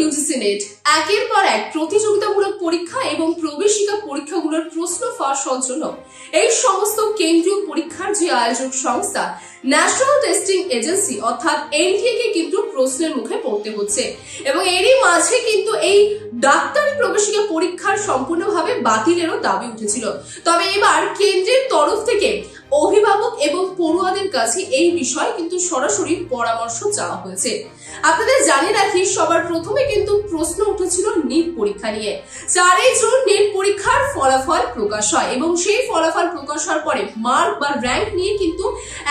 UGC net একের পর এক প্রতিযোগিতামূলক পরীক্ষা এবং প্রবেশিকা পরীক্ষাগুলোর প্রশ্ন ফাঁস হওয়ার জন্য এই সমস্ত কেন্দ্রীয় পরীক্ষার যে আয়োজক সংস্থা ন্যাশনাল টেস্টিং এজেন্সি অর্থাৎ এনটিএ কে কিন্তু প্রশ্নের মুখে পড়তে হচ্ছে এবং এরই মাঝে কিন্তু এই ডাক্তারি প্রবেশিকা পরীক্ষার সম্পূর্ণভাবে বাতিলেরও দাবি উঠেছিল। তবে এবার কেন্দ্রের তরফ থেকে অভিভাবক এবং পড়ুয়াদের কাছে এই বিষয়ে কিন্তু সরাসরি পরামর্শ চাওয়া হয়েছে। আপনাদের জানিয়ে রাখি, সবার প্রথমে কিন্তু প্রশ্ন উঠেছিল নিট পরীক্ষা নিয়ে। 4 জুন নিট পরীক্ষার ফলাফল প্রকাশ হয় এবং সেই ফলাফল প্রকাশ হওয়ার পরে মার্ক বা র্যাঙ্ক নিয়ে কিন্তু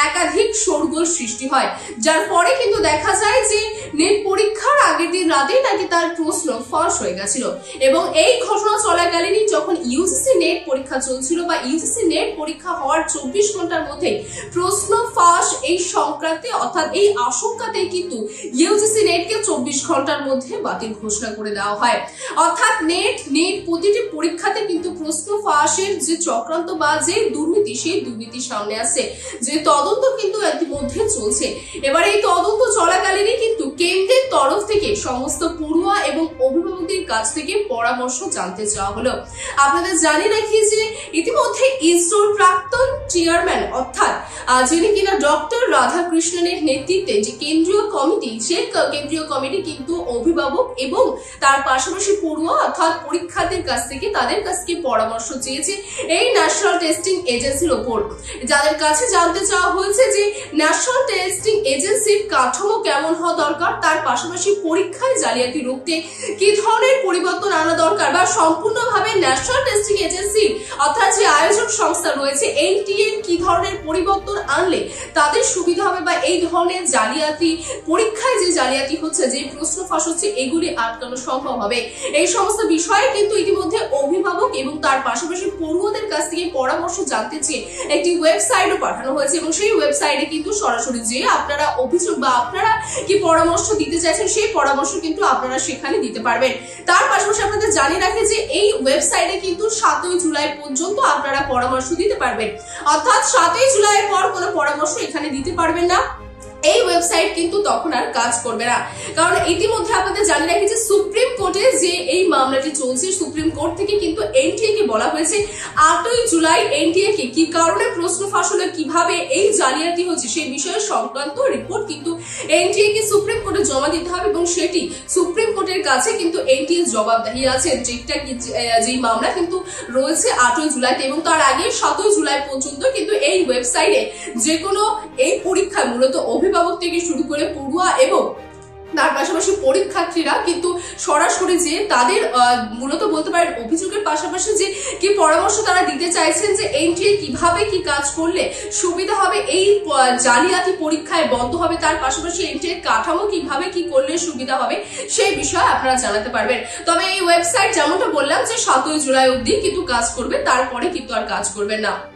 একাধিক শোরগোল সৃষ্টি হয়, যার পরে কিন্তু দেখা যায় যে নিট পরীক্ষার আগের দিন রাতেই নাকি তার প্রশ্ন ফাঁস হয়ে গেছিল এবং এই ঘটনা চলাকালীনই যখন ইউজিসি নেট পরীক্ষা চলছিল বা ইউজিসি নেট পরীক্ষা হওয়ার 24 ঘন্টার মধ্যে প্রশ্ন ফাঁস এই সংক্রান্তে অর্থাৎ এই আশঙ্কাতে কিন্তু ইউজিসি নেটকে 24 ঘন্টার মধ্যে বাতিল ঘোষণা করে দেওয়া হয়। অর্থাৎ নেট প্রতিটি পরীক্ষাতে কিন্তু প্রশ্ন ফাঁসের যে চক্রান্ত বা যে দুর্নীতি, সেই দুর্নীতি সামনে আসছে, যে তদন্ত কিন্তু ইতিমধ্যে চলছে। এবার এই তদন্ত চলাকালীনই কিন্তু কেন্দ্রের তরফ থেকে সমস্ত পড়ুয়া এবং অভিভাবকদের কাছ থেকে পরামর্শ জানতে চাওয়া হলো। আপনাদের জানিয়ে রাখি যে ইতিমধ্যে ইসরোর প্রাক্তন চেয়ারম্যান অর্থাৎ যিনি কিনা ডক্টর রাধাকৃষ্ণনের নেতৃত্বে যে কেন্দ্রীয় কমিটি, সেই কেন্দ্রীয় কমিটি কিন্তু অভিভাবক এবং তার পাশাপাশি পড়ুয়া অর্থাৎ পরীক্ষার্থীর কাছ থেকে তাদের কাছ থেকে পরামর্শ চেয়েছে এই ন্যাশনাল টেস্টিং এজেন্সির ওপর। যাদের কাছে জানতে চাওয়া হয়েছে যে ন্যাশনাল টেস্টিং এজেন্সির কাঠামো কেমন হওয়া দরকার, তার পাশাপাশি পরীক্ষায় জালিয়াতি রুখতে কি ধরনের পরিবর্তন আনা দরকার বা সম্পূর্ণভাবে ন্যাশনাল টেস্টিং এজেন্সির অর্থাৎ যে আয়োজক সংস্থা রয়েছে এনটিএ কি ধরনের পরিবর্তন আনলে তাদের সুবিধা হবে বা এই ধরনের জালিয়াতি পরীক্ষায় যে জালিয়াতি হচ্ছে, যে প্রশ্ন ফাঁস হচ্ছে, এগুলি আটকানো সম্ভব হবে। এই সমস্ত বিষয়ে কিন্তু ইতিমধ্যে অভিভাবক এবং তার পাশাপাশি পড়ুয়াদের কাছ থেকে পরামর্শ জানতে চেয়ে একটি ওয়েবসাইটও পাঠানো হয়েছে এবং সেই ওয়েবসাইটে কিন্তু সরাসরি যে আপনারা অভিযোগ বা আপনারা কি পরামর্শ দিতে চাইছেন সেই পরামর্শ কিন্তু আপনারা সেখানে দিতে পারবেন। তার পাশাপাশি আপনাদের জানিয়ে রাখে যে এই ওয়েবসাইটে কিন্তু 7 জুলাই পর্যন্ত আপনারা পরামর্শ দিতে পারবেন, অর্থাৎ 7 জুলাইয়ের পর কোনো পরামর্শ এখানে দিতে পারবেন না। এই ওয়েবসাইট কিন্তু তখন আর কাজ করবে না, কারণ ইতিমধ্যে আপনাদের জানিয়ে রাখি যে সুপ্রিম কোর্টে যে এই মামলাটি চলছে, সুপ্রিম কোর্ট থেকে কিন্তু এনটিএ কে বলা হয়েছে 8 জুলাই এনটিএ কে কি কারণে প্রশ্ন ফাঁস হলো, কিভাবে এই জালিয়াতি হচ্ছে সেই বিষয়ে সংক্রান্ত রিপোর্ট কিন্তু এনটিএ কে সুপ্রিম কোর্টে জমা দিতে হবে এবং সেটি সুপ্রিম কোর্টের কাছে কিন্তু এনটিএ জবাবদিহি আছে, যেটা কি যে মামলা কিন্তু রয়েছে 8 জুলাইতে এবং তার আগে 7 জুলাই পর্যন্ত কিন্তু এই ওয়েবসাইটে যে কোনো এই পরীক্ষা মূলত অভিভাবক থেকে শুরু করে পড়ুয়া এবং তার পাশাপাশি পরীক্ষার্থীরা কিন্তু সরাসরি যে তাদের মূলত বলতে পারেন অভিযোগের পাশাপাশি যে কি পরামর্শ তারা দিতে চাইছেন যে এনটিএ কিভাবে কি কাজ করলে সুবিধা হবে, এই জালিয়াতি পরীক্ষায় বন্ধ হবে, তার পাশাপাশি এনটিএ কাঠামো কিভাবে কি করলে সুবিধা হবে সেই বিষয়ে আপনারা জানাতে পারবেন। তবে এই ওয়েবসাইট যেমনটা বললাম যে 7 জুলাই অবধি কিন্তু কাজ করবে, তারপরে কিন্তু আর কাজ করবে না।